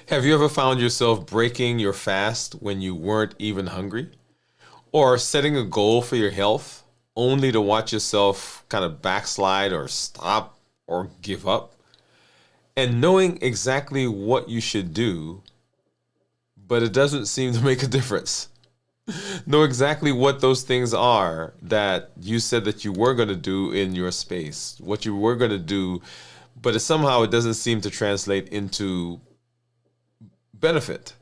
Have you ever found yourself breaking your fast when you weren't even hungry? Or setting a goal for your health only to watch yourself kind of backslide or stop or give up? And knowing exactly what you should do, but it doesn't seem to make a difference. Know exactly what those things are that you said that you were going to do in your space, what you were going to do, but somehow it doesn't seem to translate into benefit.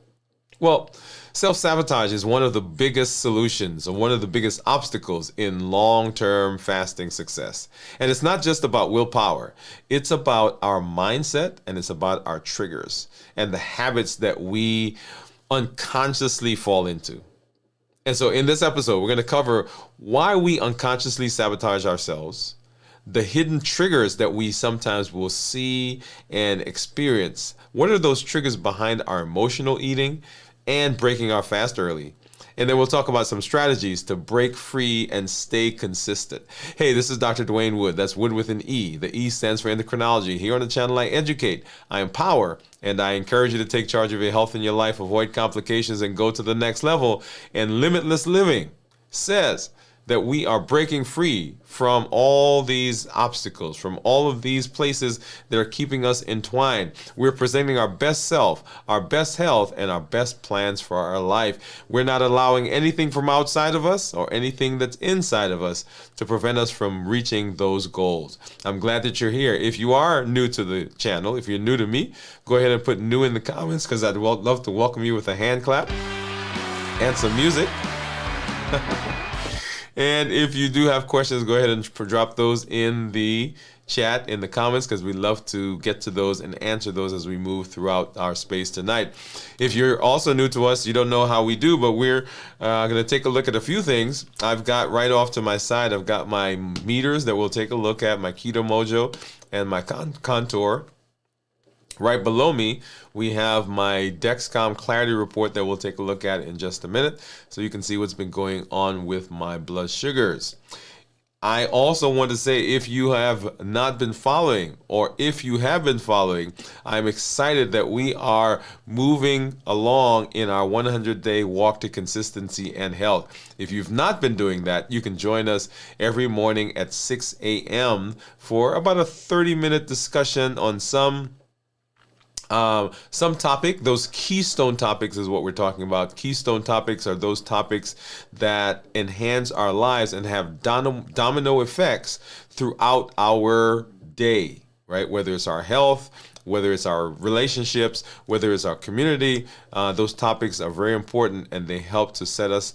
Well, self-sabotage is one of the biggest solutions or one of the biggest obstacles in long-term fasting success. And it's not just about willpower. It's about our mindset and it's about our triggers and the habits that we unconsciously fall into. And so in this episode, we're going to cover why we unconsciously sabotage ourselves, the hidden triggers that we sometimes will see and experience. What are those triggers behind our emotional eating and breaking our fast early? And then we'll talk about some strategies to break free and stay consistent. Hey, this is Dr. Dwain Woode. That's Wood with an E. The E stands for endocrinology. Here on the channel, I educate, I empower, and I encourage you to take charge of your health and your life, avoid complications, and go to the next level. And Limitless Living says that we are breaking free from all these obstacles, from all of these places that are keeping us entwined. We're presenting our best self, our best health, and our best plans for our life. We're not allowing anything from outside of us or anything that's inside of us to prevent us from reaching those goals. I'm glad that you're here. If you are new to the channel, if you're new to me, go ahead and put new in the comments because I'd love to welcome you with a hand clap and some music. And if you do have questions, go ahead and drop those in the chat, in the comments, because we love to get to those and answer those as we move throughout our space tonight. If you're also new to us, you don't know how we do, but we're going to take a look at a few things. I've got right off to my side, I've got my meters that we'll take a look at, my Keto Mojo and my Contour. Right below me, we have my Dexcom Clarity Report that we'll take a look at in just a minute so you can see what's been going on with my blood sugars. I also want to say if you have not been following or if you have been following, I'm excited that we are moving along in our 100-day walk to consistency and health. If you've not been doing that, you can join us every morning at 6 a.m. for about a 30-minute discussion on some topic. Those keystone topics is what we're talking about. Keystone topics are those topics that enhance our lives and have domino effects throughout our day, right? Whether it's our health, whether it's our relationships, whether it's our community, those topics are very important and they help to set us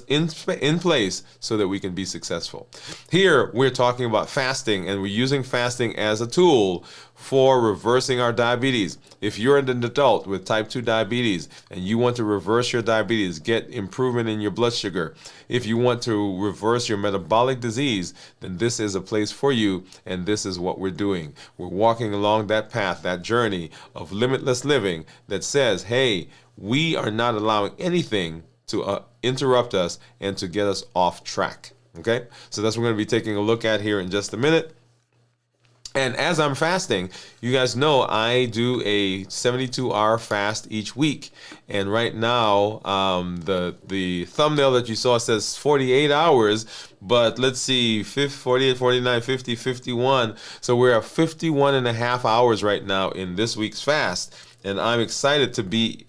in place so that we can be successful. Here, we're talking about fasting and we're using fasting as a tool for reversing our diabetes. If you're an adult with type 2 diabetes and you want to reverse your diabetes, get improvement in your blood sugar, if you want to reverse your metabolic disease, then this is a place for you and this is what we're doing. We're walking along that path, that journey of limitless living that says, hey, we are not allowing anything to interrupt us and to get us off track. Okay? So that's what we're going to be taking a look at here in just a minute. And as I'm fasting, you guys know I do a 72-hour fast each week. And right now, the thumbnail that you saw says 48 hours, but let's see, 48, 49, 50, 51. So we're at 51 and a half hours right now in this week's fast. And I'm excited to be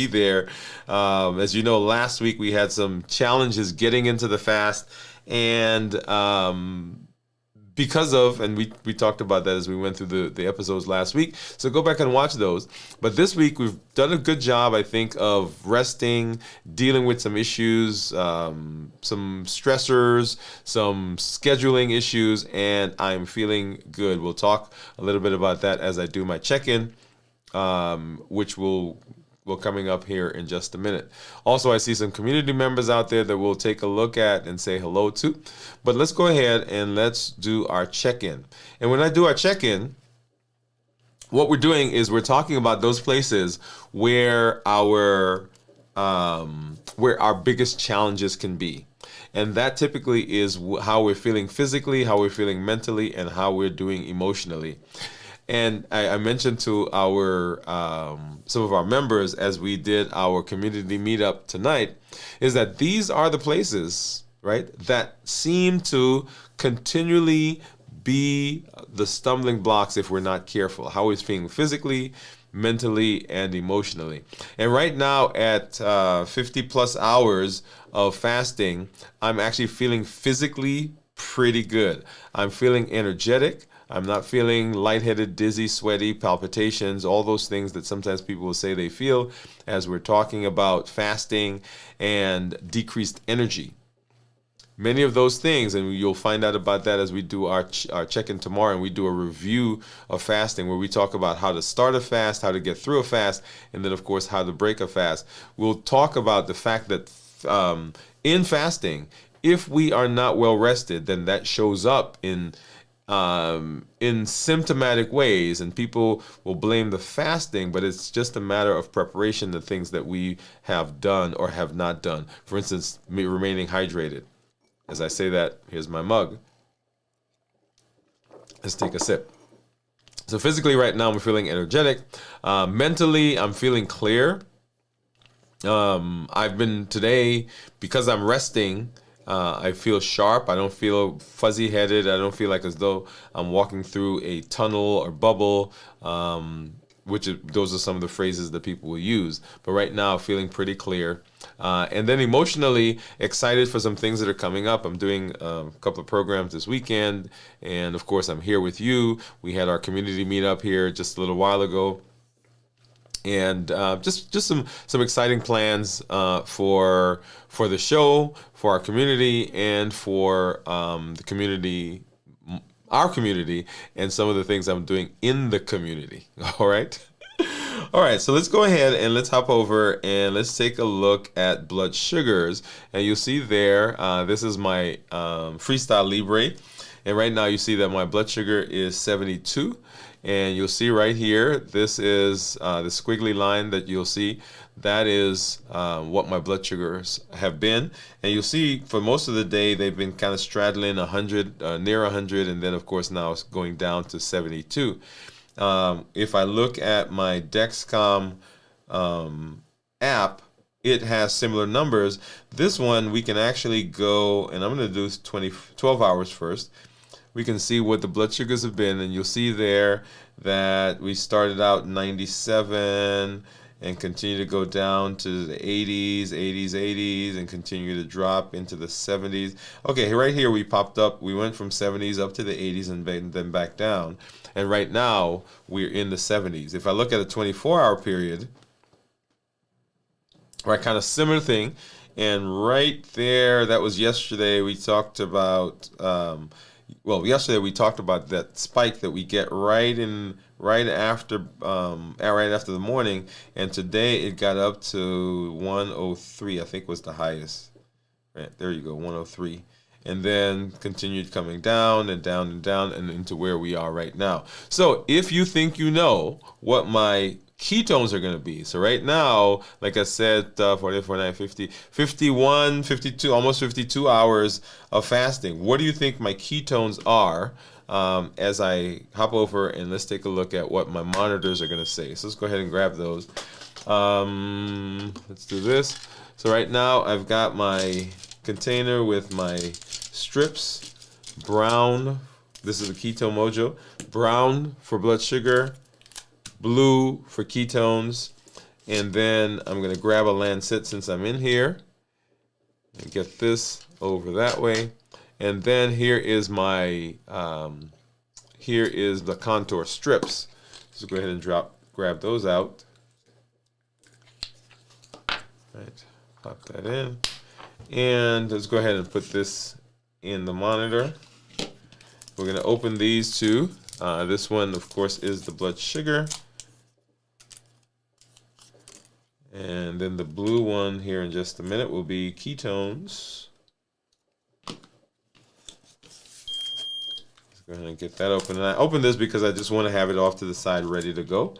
there. As you know, last week we had some challenges getting into the fast, and because of, and we talked about that as we went through the episodes last week. So go back and watch those. But this week we've done a good job, I think, of resting, dealing with some issues, some stressors, some scheduling issues, and I'm feeling good. We'll talk a little bit about that as I do my check-in, which will coming up here in just a minute. Also, I see some community members out there that we'll take a look at and say hello to. But let's go ahead and let's do our check-in. And when I do our check-in, what we're doing is we're talking about those places where our biggest challenges can be. And that typically is how we're feeling physically, how we're feeling mentally, and how we're doing emotionally. And I mentioned to our some of our members as we did our community meetup tonight, is that these are the places, right, that seem to continually be the stumbling blocks if we're not careful. How we're feeling physically, mentally, and emotionally. And right now at 50 plus hours of fasting, I'm actually feeling physically pretty good. I'm feeling energetic. I'm not feeling lightheaded, dizzy, sweaty, palpitations, all those things that sometimes people will say they feel as we're talking about fasting and decreased energy. Many of those things, and you'll find out about that as we do our check-in tomorrow, and we do a review of fasting where we talk about how to start a fast, how to get through a fast, and then, of course, how to break a fast. We'll talk about the fact that in fasting, if we are not well rested, then that shows up in symptomatic ways, and people will blame the fasting, but it's just a matter of preparation, the things that we have done or have not done. For instance, remaining hydrated. As I say that, here's my mug. Let's take a sip. So physically right now, I'm feeling energetic. Mentally, I'm feeling clear. I've been today, because I'm resting, I feel sharp. I don't feel fuzzy-headed. I don't feel like as though I'm walking through a tunnel or bubble, those are some of the phrases that people will use. But right now, feeling pretty clear. And then emotionally excited for some things that are coming up. I'm doing a couple of programs this weekend. And of course, I'm here with you. We had our community meetup here just a little while ago. And just some exciting plans for the show, for our community, and for the community, our community, and some of the things I'm doing in the community. All right. All right, so let's go ahead and let's hop over and let's take a look at blood sugars. And you'll see there, this is my Freestyle Libre. And right now you see that my blood sugar is 72. And you'll see right here, this is the squiggly line that you'll see. That is what my blood sugars have been. And you'll see for most of the day, they've been kind of straddling 100, near 100. And then, of course, now it's going down to 72. If I look at my Dexcom app, it has similar numbers. This one, we can actually go, and I'm going to do 12 hours first. We can see what the blood sugars have been, and you'll see there that we started out 97 and continue to go down to the 80s, 80s, 80s, and continue to drop into the 70s. Okay, right here we popped up. We went from 70s up to the 80s and then back down. And right now, we're in the 70s. If I look at a 24-hour period, right, kind of similar thing. And right there, that was yesterday, we talked about, yesterday we talked about that spike that we get right after the morning. And today it got up to 103, I think was the highest. Right, there you go, 103. And then continued coming down and down and down and into where we are right now. So if you think you know what my ketones are going to be. So right now, like I said, 48, 49, 50, 51, 52, almost 52 hours of fasting. What do you think my ketones are as I hop over and let's take a look at what my monitors are going to say. So let's go ahead and grab those. Let's do this. So right now I've got my container with my strips, brown, this is a Keto Mojo, brown for blood sugar, blue for ketones, and then I'm going to grab a Lancet since I'm in here and get this over that way. And then here is my, here is the contour strips. So go ahead and grab those out. Right, pop that in. And let's go ahead and put this in the monitor. We're going to open these two. This one, of course, is the blood sugar. And then the blue one here in just a minute will be ketones. Let's go ahead and get that open. And I opened this because I just want to have it off to the side ready to go.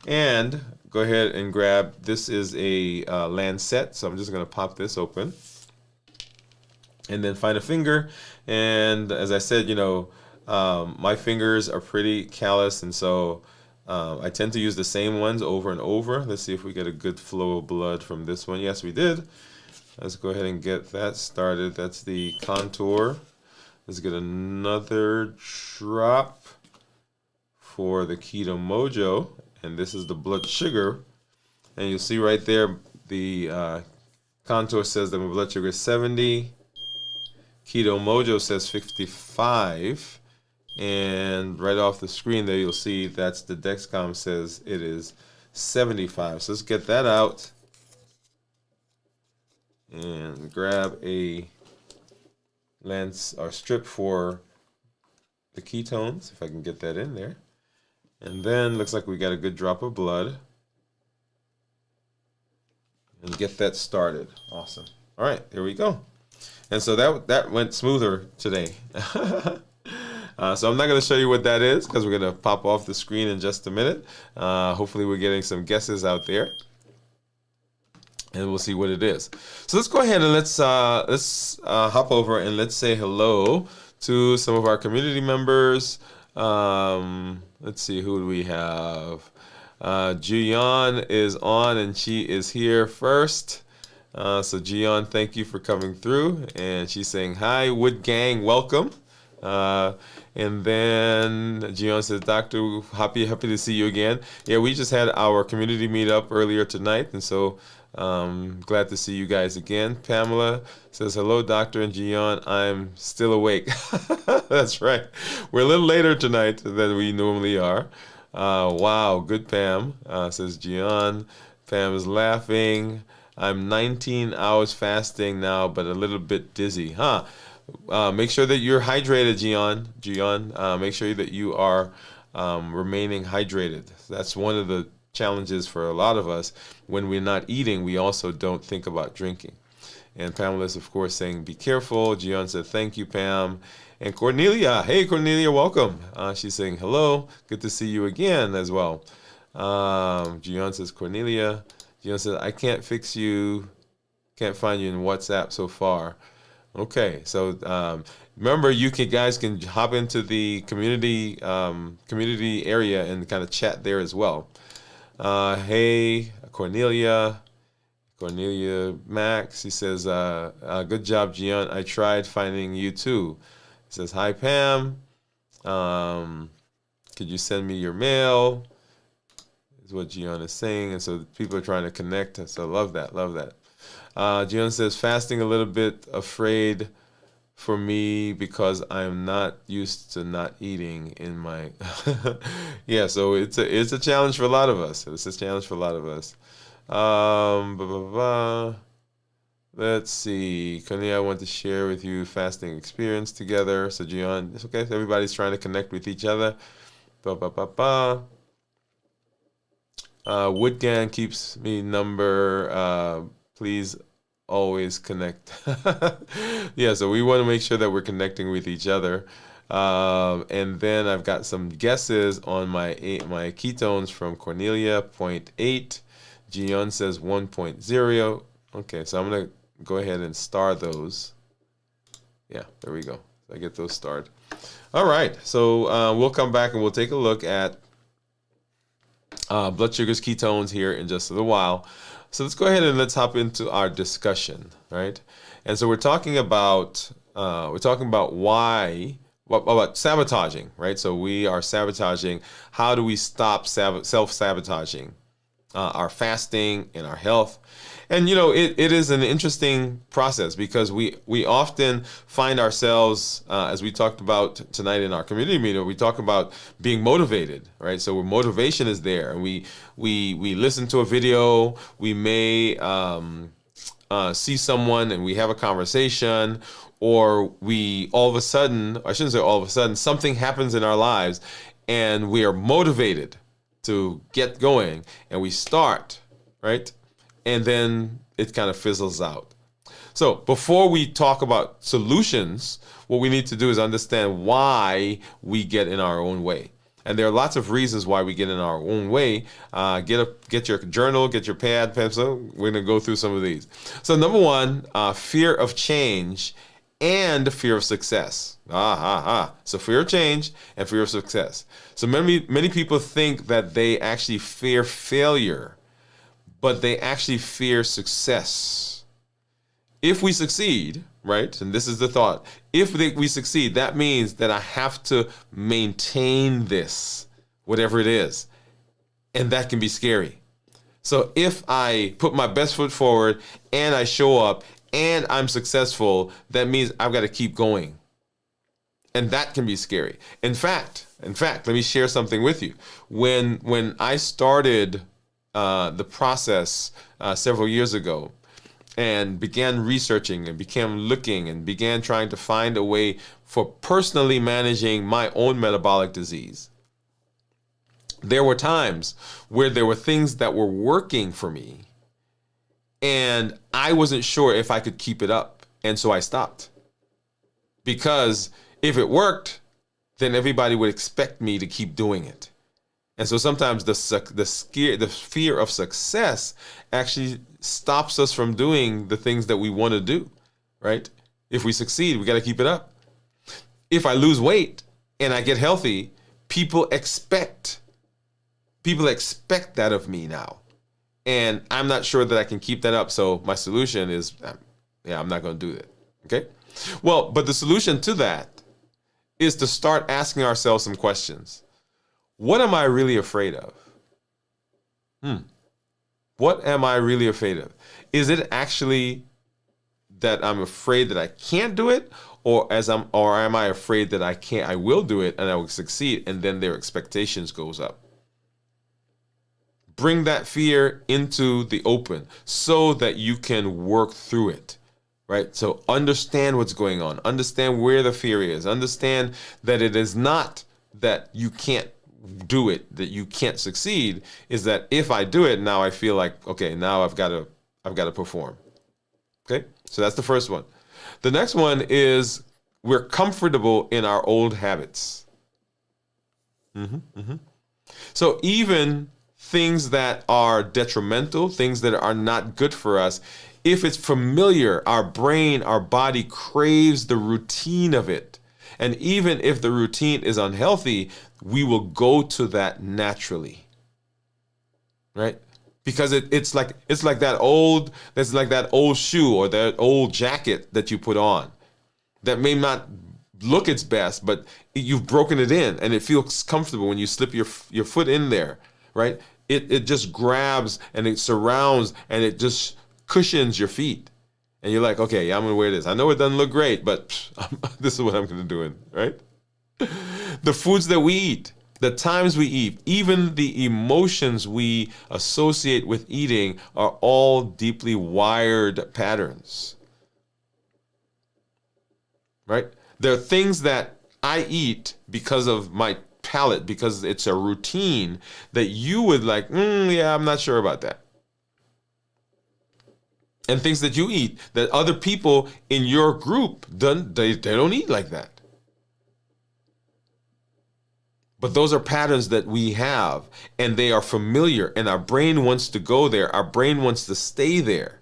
And go ahead and grab, this is a Lancet, so I'm just going to pop this open. And then find a finger. And as I said, you know, My fingers are pretty callous, and so I tend to use the same ones over and over. Let's see if we get a good flow of blood from this one. Yes, we did. Let's go ahead and get that started. That's the contour. Let's get another drop for the Keto Mojo, and this is the blood sugar. And you'll see right there, the contour says that my blood sugar is 70. Keto Mojo says 55. And right off the screen there, you'll see that's the Dexcom says it is 75. So let's get that out and grab a lens or strip for the ketones, if I can get that in there. And then looks like we got a good drop of blood. And get that started. Awesome. All right, here we go. And so that went smoother today. So I'm not going to show you what that is because we're going to pop off the screen in just a minute. Hopefully we're getting some guesses out there. And we'll see what it is. So let's go ahead and let's hop over and let's say hello to some of our community members. Let's see, who do we have? Jian is on and she is here first. So Jian, thank you for coming through. And she's saying, hi, Wood Gang, welcome. And then Jian says, Doctor, happy to see you again. Yeah, we just had our community meetup earlier tonight, and so glad to see you guys again. Pamela says, hello, Doctor and Jian. I'm still awake. That's right. We're a little later tonight than we normally are. Wow, good Pam, says Jian. Pam is laughing. I'm 19 hours fasting now, but a little bit dizzy. Make sure that you're hydrated, Jian. Make sure that you are remaining hydrated. That's one of the challenges for a lot of us. When we're not eating, we also don't think about drinking. And Pamela's, of course, saying, be careful. Jian said, thank you, Pam. And Cornelia, hey, Cornelia, welcome. She's saying, hello. Good to see you again as well. Jian says, Cornelia. Jian says, I can't fix you. Can't find you in WhatsApp so far. Okay, so remember, you guys can hop into the community area and kind of chat there as well. Hey, Cornelia Max, he says, good job, Jian. I tried finding you too. He says, hi, Pam. Could you send me your mail? Is what Jian is saying, and so people are trying to connect. So love that. Jian says, fasting a little bit afraid for me because I'm not used to not eating in my yeah, so it's a challenge for a lot of us. Let's see. Cornelia, I want to share with you fasting experience together. So Jian, it's okay. Everybody's trying to connect with each other. Woodgan keeps me number. Please always connect. Yeah, so we want to make sure that we're connecting with each other. And then I've got some guesses on my ketones from Cornelia, 0.8. Jian says 1.0. Okay, so I'm going to go ahead and star those. Yeah, there we go. I get those starred. All right, so we'll come back and we'll take a look at blood sugars, ketones here in just a little while. So let's go ahead and let's hop into our discussion, right? And so we're talking about why, what about sabotaging, right? So we are sabotaging. How do we stop self-sabotaging our fasting and our health? And it is an interesting process because we often find ourselves, as we talked about tonight in our community meeting, we talk about being motivated, right? So motivation is there, and we listen to a video, we may see someone and we have a conversation, or we all of a sudden, I shouldn't say all of a sudden, something happens in our lives, and we are motivated to get going, and we start, right? And then it kind of fizzles out. So before we talk about solutions, what we need to do is understand why we get in our own way. And there are lots of reasons why we get in our own way. Get your journal, get your pad, pencil. We're going to go through some of these. So number one, fear of change and fear of success. So fear of change and fear of success. So many people think that they actually fear failure, but they actually fear success. If we succeed, right, and this is the thought, if we succeed, that means that I have to maintain this, whatever it is. And that can be scary. So if I put my best foot forward and I show up and I'm successful, that means I've got to keep going. And that can be scary. In fact, let me share something with you. When I started the process several years ago and began researching and began looking and began trying to find a way for personally managing my own metabolic disease, there were times where there were things that were working for me and I wasn't sure if I could keep it up. And so I stopped. Because if it worked, then everybody would expect me to keep doing it. And so sometimes the fear of success actually stops us from doing the things that we want to do, right? If we succeed, we got to keep it up. If I lose weight and I get healthy, people expect that of me now. And I'm not sure that I can keep that up. So my solution is, I'm not going to do that. Okay? Well, but the solution to that is to start asking ourselves some questions. What am I really afraid of? What am I really afraid of? Is it actually that I'm afraid that I can't do it? Or am I afraid that I will do it and I will succeed, and then their expectations goes up? Bring that fear into the open so that you can work through it, right? So understand what's going on. Understand where the fear is. Understand that it is not that you can't do it, that you can't succeed, is that if I do it, now I feel like, okay, now I've got to perform. Okay? So that's the first one. The next one is we're comfortable in our old habits. So even things that are detrimental, things that are not good for us, if it's familiar, our brain, our body craves the routine of it. And even if the routine is unhealthy, we will go to that naturally, right? Because it's like that old shoe or that old jacket that you put on that may not look its best, but you've broken it in and it feels comfortable when you slip your foot in there, right? It just grabs and it surrounds and it just cushions your feet. And you're like, okay, yeah, I'm going to wear this. I know it doesn't look great, but this is what I'm going to do, right? The foods that we eat, the times we eat, even the emotions we associate with eating are all deeply wired patterns, right? There are things that I eat because of my palate, because it's a routine that you would like, I'm not sure about that. And things that you eat that other people in your group they don't eat like that. But those are patterns that we have, and they are familiar, and our brain wants to go there. Our brain wants to stay there.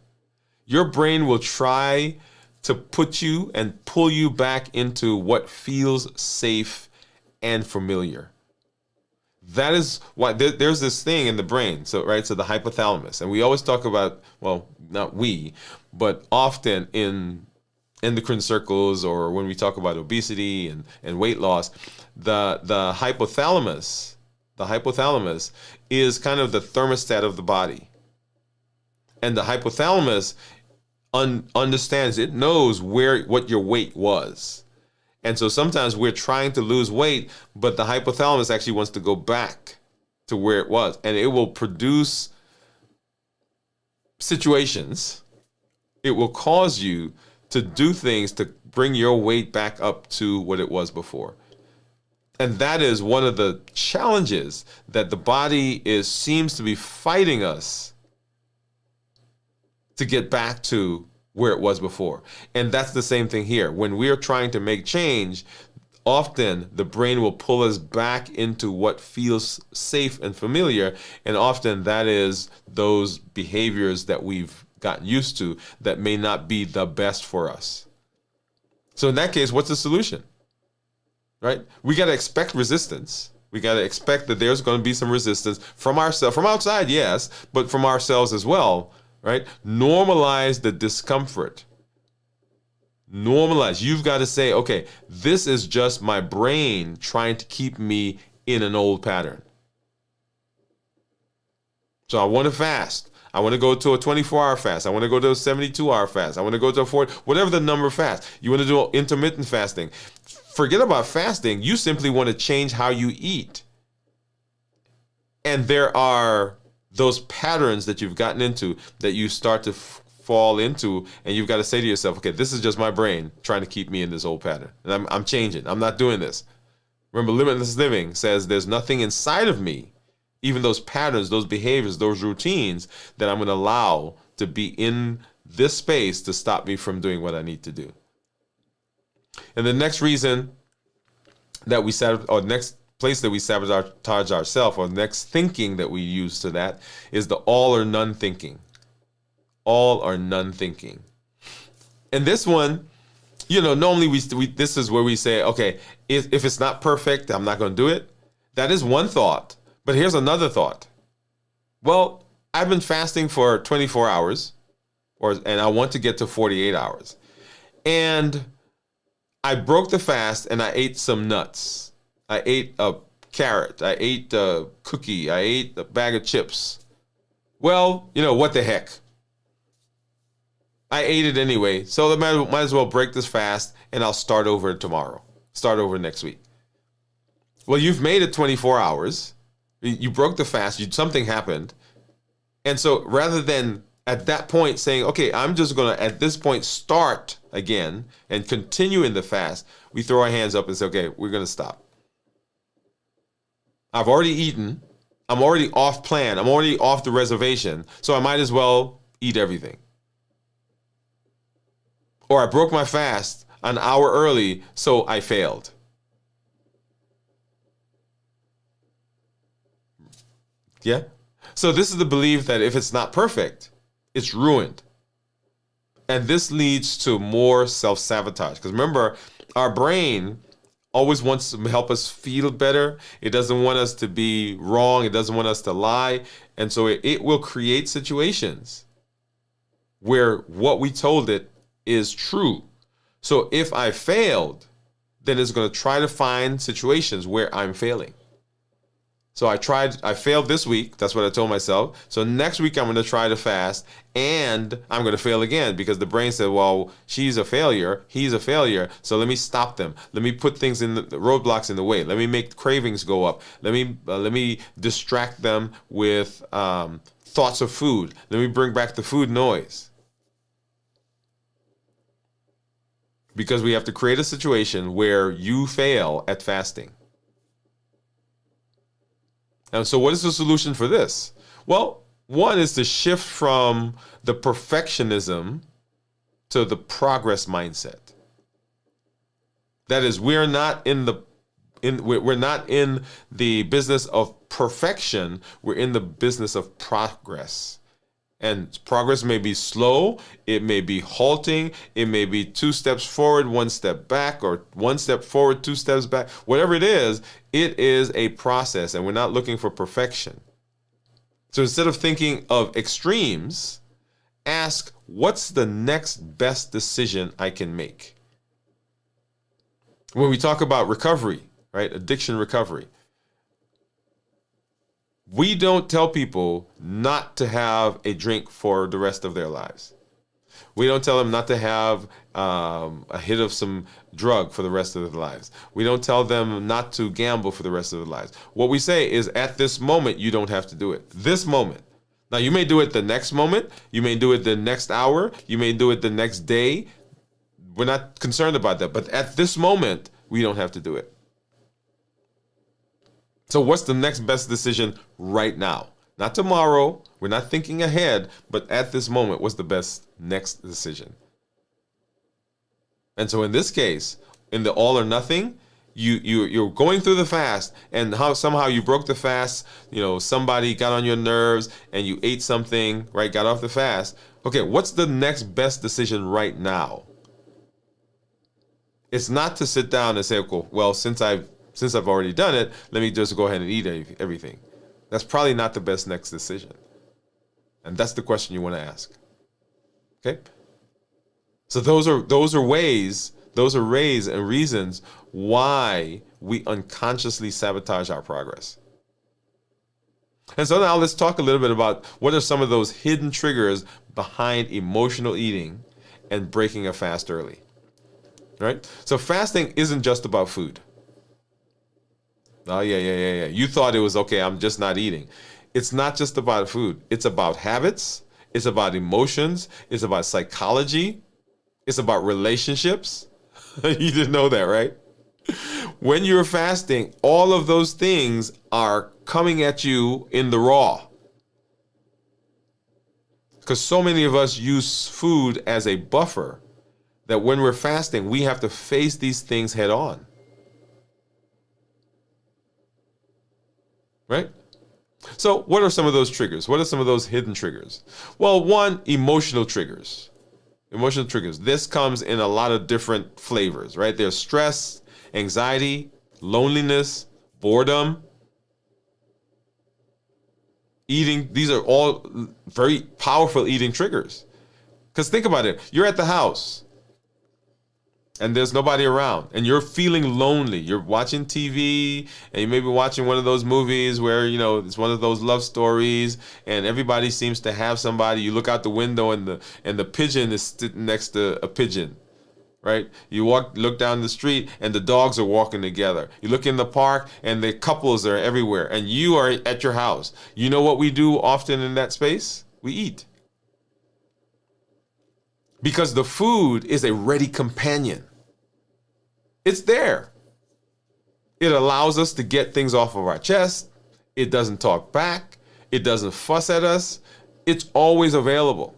Your brain will try to put you and pull you back into what feels safe and familiar. That is why there's this thing in the brain, so the hypothalamus. And we always talk about, well, not we, but often in endocrine circles or when we talk about obesity and weight loss, the hypothalamus is kind of the thermostat of the body. And the hypothalamus understands, it knows what your weight was. And so sometimes we're trying to lose weight, but the hypothalamus actually wants to go back to where it was. And it will produce situations. It will cause you to do things to bring your weight back up to what it was before. And that is one of the challenges that the body seems to be fighting us to get back to where it was before. And that's the same thing here. When we are trying to make change, often the brain will pull us back into what feels safe and familiar. And often that is those behaviors that we've gotten used to that may not be the best for us. So in that case, what's the solution? Right? We got to expect resistance. We got to expect that there's going to be some resistance from ourselves, from outside, yes, but from ourselves as well, right? Normalize the discomfort. Normalize. You've got to say, okay, this is just my brain trying to keep me in an old pattern. So I want to fast. I want to go to a 24-hour fast. I want to go to a 72-hour fast. I want to go to a 40, whatever the number of fast. You want to do intermittent fasting. Forget about fasting. You simply want to change how you eat. And there are those patterns that you've gotten into that you start to fall into, and you've got to say to yourself, okay, this is just my brain trying to keep me in this old pattern. And I'm changing. I'm not doing this. Remember, limitless living says there's nothing inside of me, even those patterns, those behaviors, those routines, that I'm going to allow to be in this space to stop me from doing what I need to do. And the next reason that we or next place that we sabotage ourselves, or next thinking that we use to that, is the all or none thinking. All or none thinking. And this one, normally we this is where we say, okay, if it's not perfect, I'm not going to do it. That is one thought. But here's another thought. Well, I've been fasting for 24 hours, and I want to get to 48 hours. And I broke the fast and I ate some nuts. I ate a carrot. I ate a cookie. I ate a bag of chips. Well, what the heck? I ate it anyway, so I might as well break this fast and I'll start over tomorrow. Start over next week. Well, you've made it 24 hours. You broke the fast. Something happened. And so rather than at that point saying, okay, I'm just going to, at this point, start again and continue in the fast, we throw our hands up and say, okay, we're going to stop. I've already eaten. I'm already off plan. I'm already off the reservation. So I might as well eat everything. Or I broke my fast an hour early, so I failed. Yeah? So this is the belief that if it's not perfect, it's ruined. And this leads to more self-sabotage. Because remember, our brain always wants to help us feel better. It doesn't want us to be wrong. It doesn't want us to lie. And so it will create situations where what we told it is true. So if I failed, then it's going to try to find situations where I'm failing. So I failed this week. That's what I told myself. So next week I'm going to try to fast, and I'm going to fail again because the brain said, well, she's a failure, he's a failure, so let me stop them. Let me put things in the roadblocks in the way. Let me make cravings go up. Let me distract them with thoughts of food. Let me bring back the food noise. Because we have to create a situation where you fail at fasting. And so what is the solution for this? Well, one is to shift from the perfectionism to the progress mindset. That is, we're not in the business of perfection. We're in the business of progress. And progress may be slow, it may be halting, it may be 2 steps forward, 1 step back, or 1 step forward, 2 steps back. Whatever it is a process, and we're not looking for perfection. So instead of thinking of extremes, ask, what's the next best decision I can make? When we talk about recovery, right, addiction recovery, we don't tell people not to have a drink for the rest of their lives. We don't tell them not to have a hit of some drug for the rest of their lives. We don't tell them not to gamble for the rest of their lives. What we say is, at this moment, you don't have to do it. This moment. Now, you may do it the next moment. You may do it the next hour. You may do it the next day. We're not concerned about that. But at this moment, we don't have to do it. So what's the next best decision right now? Not tomorrow. We're not thinking ahead, but at this moment, what's the best next decision? And so in this case, in the all or nothing, you're going through the fast, and somehow you broke the fast. Somebody got on your nerves, and you ate something, right? Got off the fast. Okay, what's the next best decision right now? It's not to sit down and say, "Okay, well, since I've already done it, let me just go ahead and eat everything." That's probably not the best next decision. And that's the question you want to ask. Okay? So those are ways and reasons why we unconsciously sabotage our progress. And so now let's talk a little bit about what are some of those hidden triggers behind emotional eating and breaking a fast early. Right? So fasting isn't just about food. Oh, yeah. You thought it was okay, I'm just not eating. It's not just about food. It's about habits. It's about emotions. It's about psychology. It's about relationships. You didn't know that, right? When you're fasting, all of those things are coming at you in the raw. Because so many of us use food as a buffer that when we're fasting, we have to face these things head on. Right? So what are some of those triggers? What are some of those hidden triggers? Well, one, emotional triggers. Emotional triggers. This comes in a lot of different flavors, right? There's stress, anxiety, loneliness, boredom, eating. These are all very powerful eating triggers. Because think about it. You're at the house and there's nobody around and you're feeling lonely. You're watching TV and you may be watching one of those movies where, it's one of those love stories and everybody seems to have somebody. You look out the window and the pigeon is sitting next to a pigeon, right? You look down the street and the dogs are walking together. You look in the park and the couples are everywhere and you are at your house. You know what we do often in that space? We eat. Because the food is a ready companion. It's there. It allows us to get things off of our chest. It doesn't talk back. It doesn't fuss at us. It's always available.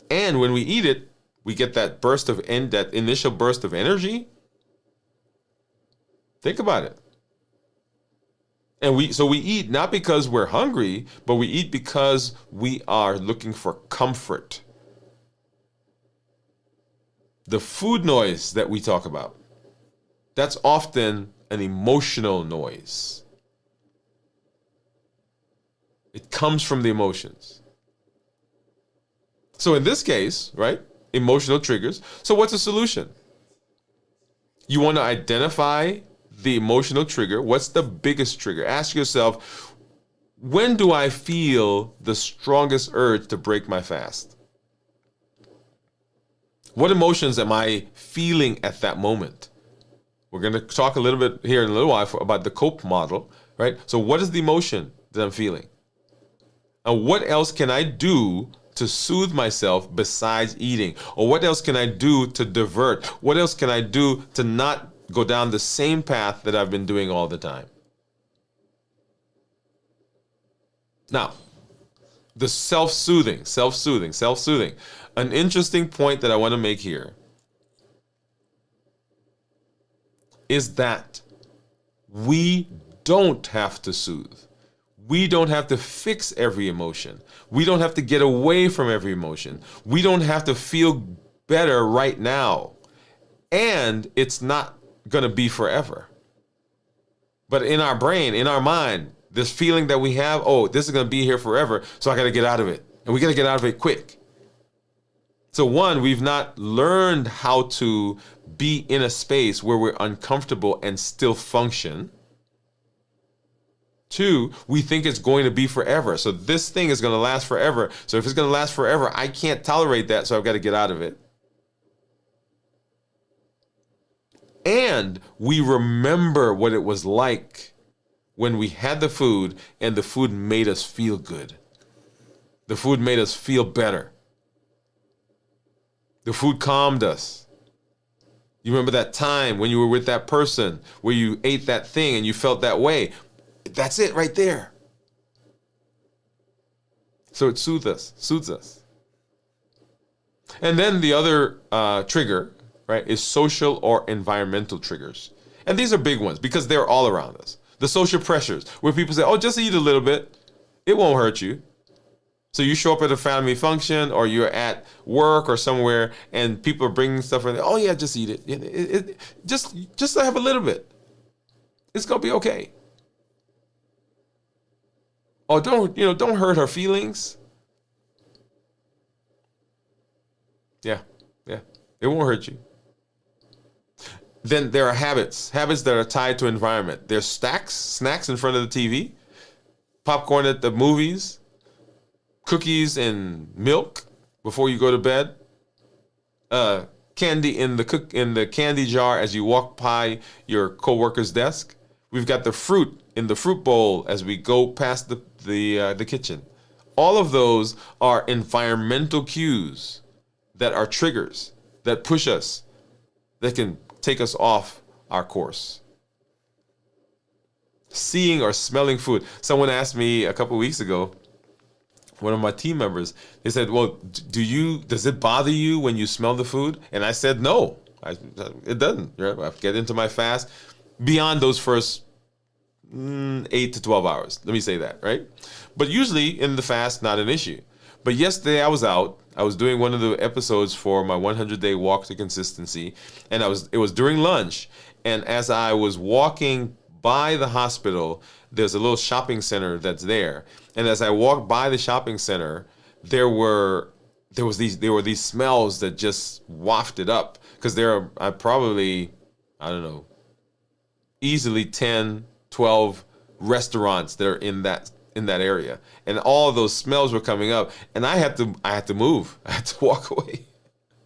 And when we eat it, we get that that initial burst of energy. Think about it. And we eat not because we're hungry, but we eat because we are looking for comfort. The food noise that we talk about, that's often an emotional noise. It comes from the emotions. So in this case, right, emotional triggers. So what's the solution? You want to identify the emotional trigger. What's the biggest trigger? Ask yourself, when do I feel the strongest urge to break my fast? What emotions am I feeling at that moment? We're going to talk a little bit here in a little while about the COPE model, right? So what is the emotion that I'm feeling? And what else can I do to soothe myself besides eating? Or what else can I do to divert? What else can I do to not go down the same path that I've been doing all the time? Now, the self-soothing. An interesting point that I want to make here is that we don't have to soothe. We don't have to fix every emotion. We don't have to get away from every emotion. We don't have to feel better right now. And it's not going to be forever. But in our brain, in our mind, this feeling that we have, oh, this is going to be here forever, so I got to get out of it. And we got to get out of it quick. So one, we've not learned how to be in a space where we're uncomfortable and still function. Two, we think it's going to be forever. So this thing is going to last forever. So if it's going to last forever, I can't tolerate that, so I've got to get out of it. And we remember what it was like when we had the food and the food made us feel good. The food made us feel better. The food calmed us. You remember that time when you were with that person where you ate that thing and you felt that way. That's it right there. So it soothes us. And then the other trigger, right, is social or environmental triggers. And these are big ones because they're all around us. The social pressures where people say, oh, just eat a little bit. It won't hurt you. So you show up at a family function, or you're at work or somewhere, and people are bringing stuff, and oh yeah, just eat it. Just have a little bit. It's gonna be okay. Oh, don't hurt her feelings. Yeah, yeah, it won't hurt you. Then there are habits that are tied to environment. There's snacks in front of the TV, popcorn at the movies, cookies and milk before you go to bed, candy in the candy jar as you walk by your coworker's desk. We've got the fruit in the fruit bowl as we go past the kitchen. All of those are environmental cues that are triggers that push us, that can take us off our course. Seeing or smelling food. Someone asked me a couple of weeks ago, one of my team members, they said, well, does it bother you when you smell the food? And I said, no, it doesn't. Right? I get into my fast beyond those first 8 to 12 hours. Let me say that, right? But usually in the fast, not an issue. But yesterday I was out. I was doing one of the episodes for my 100-day walk to consistency, and it was during lunch. And as I was walking by the hospital, there's a little shopping center that's there. And as I walked by the shopping center, there were these smells that just wafted up, because there are probably, I don't know, easily 10, 12 restaurants that are in that area, and all of those smells were coming up, and I had to move. I had to walk away.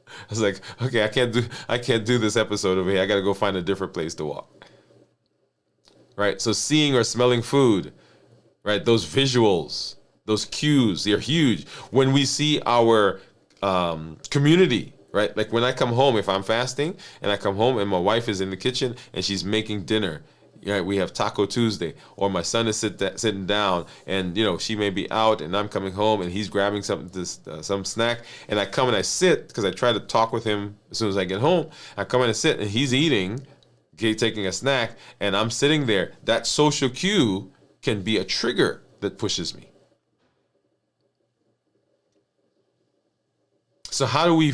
I was like, okay, I can't do this episode over here. I got to go find a different place to walk. Right? So seeing or smelling food, right? Those visuals, those cues, they're huge. When we see our community, right? Like when I come home, if I'm fasting and I come home and my wife is in the kitchen and she's making dinner. Right, we have Taco Tuesday, or my son is sitting down, and she may be out, and I'm coming home, and he's grabbing some snack, and I come and I sit, because I try to talk with him as soon as I get home. I come and I sit, and he's eating, taking a snack, and I'm sitting there. That social cue can be a trigger that pushes me. So how do we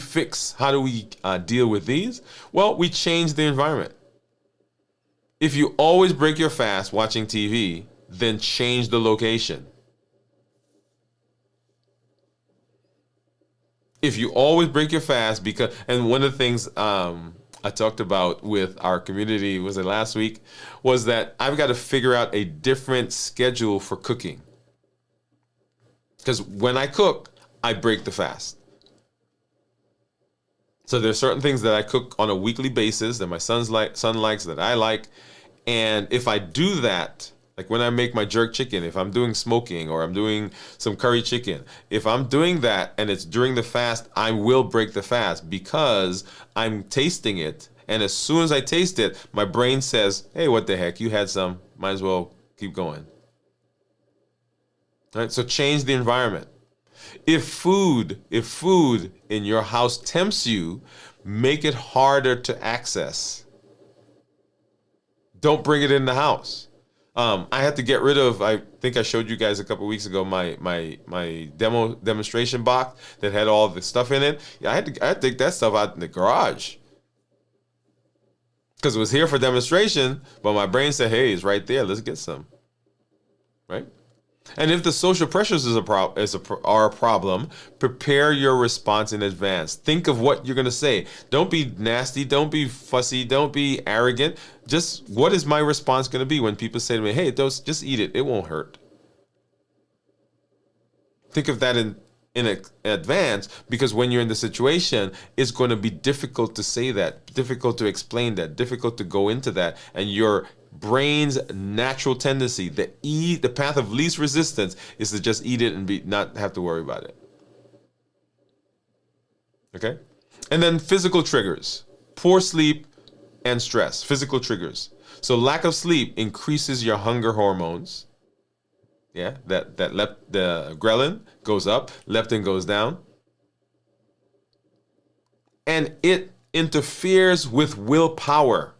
deal with these? Well, we change the environment. If you always break your fast watching TV, then change the location. If you always break your fast, and one of the things I talked about with our community, was it last week, was that I've got to figure out a different schedule for cooking. Because when I cook, I break the fast. So there's certain things that I cook on a weekly basis that my son likes, that I like. And if I do that, like when I make my jerk chicken, if I'm doing smoking or I'm doing some curry chicken, if I'm doing that and it's during the fast, I will break the fast, because I'm tasting it. And as soon as I taste it, my brain says, hey, what the heck? You had some. Might as well keep going. All right? So change the environment. If food in your house tempts you, make it harder to access. Don't bring it in the house. I had to get rid of, I think I showed you guys a couple weeks ago, my demonstration box that had all the stuff in it. I had to take that stuff out in the garage, because it was here for demonstration, but my brain said, hey, it's right there. Let's get some. Right? And if the social pressures are a problem, prepare your response in advance. Think of what you're going to say. Don't be nasty. Don't be fussy. Don't be arrogant. Just, what is my response going to be when people say to me, hey, just eat it. It won't hurt. Think of that in advance, because when you're in the situation, it's going to be difficult to say that, difficult to explain that, difficult to go into that, and your brain's natural tendency, the path of least resistance, is to just eat it and not have to worry about it. Okay? And then physical triggers, poor sleep and stress, physical triggers. So lack of sleep increases your hunger hormones. Yeah, the ghrelin goes up, leptin goes down. And it interferes with willpower.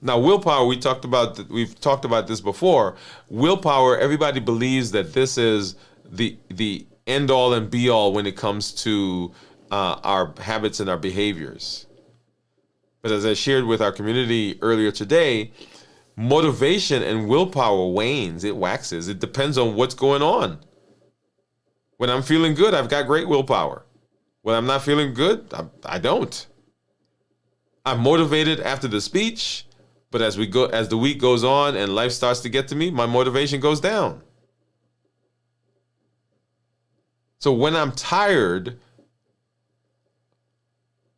Now, willpower, we've talked about this before. Willpower, everybody believes that this is the end all and be all when it comes to our habits and our behaviors. But as I shared with our community earlier today, motivation and willpower wanes, it waxes. It depends on what's going on. When I'm feeling good, I've got great willpower. When I'm not feeling good, I don't. I'm motivated after the speech, but as the week goes on and life starts to get to me, my motivation goes down. So when I'm tired,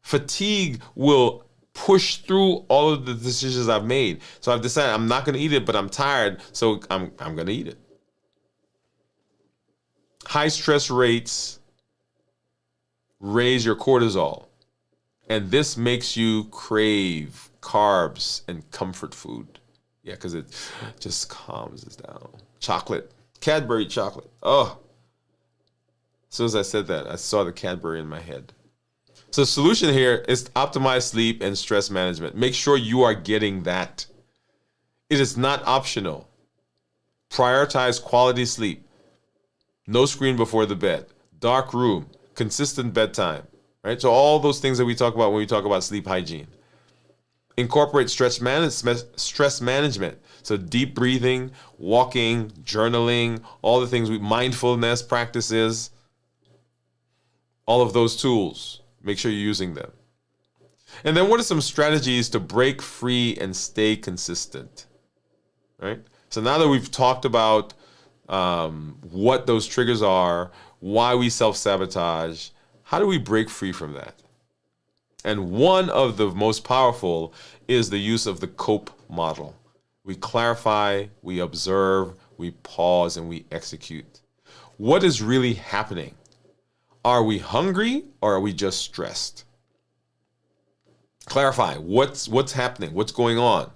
fatigue will push through all of the decisions I've made. So I've decided I'm not going to eat it, but I'm tired, so I'm going to eat it. High stress rates raise your cortisol, and this makes you crave carbs and comfort food. Yeah, because it just calms us down. Chocolate, Cadbury chocolate. Oh, as soon as I said that, I saw the Cadbury in my head. So the solution here is optimize sleep and stress management. Make sure you are getting that. It is not optional. Prioritize quality sleep. No screen before the bed. Dark room. Consistent bedtime. Right? So all those things that we talk about when we talk about sleep hygiene. Incorporate stress management. So deep breathing, walking, journaling, all the things mindfulness practices. All of those tools. Make sure you're using them. And then what are some strategies to break free and stay consistent? Right? So now that we've talked about what those triggers are, why we self-sabotage, how do we break free from that? And one of the most powerful is the use of the COPE model. We clarify, we observe, we pause, and we execute. What is really happening? Are we hungry or are we just stressed? Clarify what's happening, what's going on.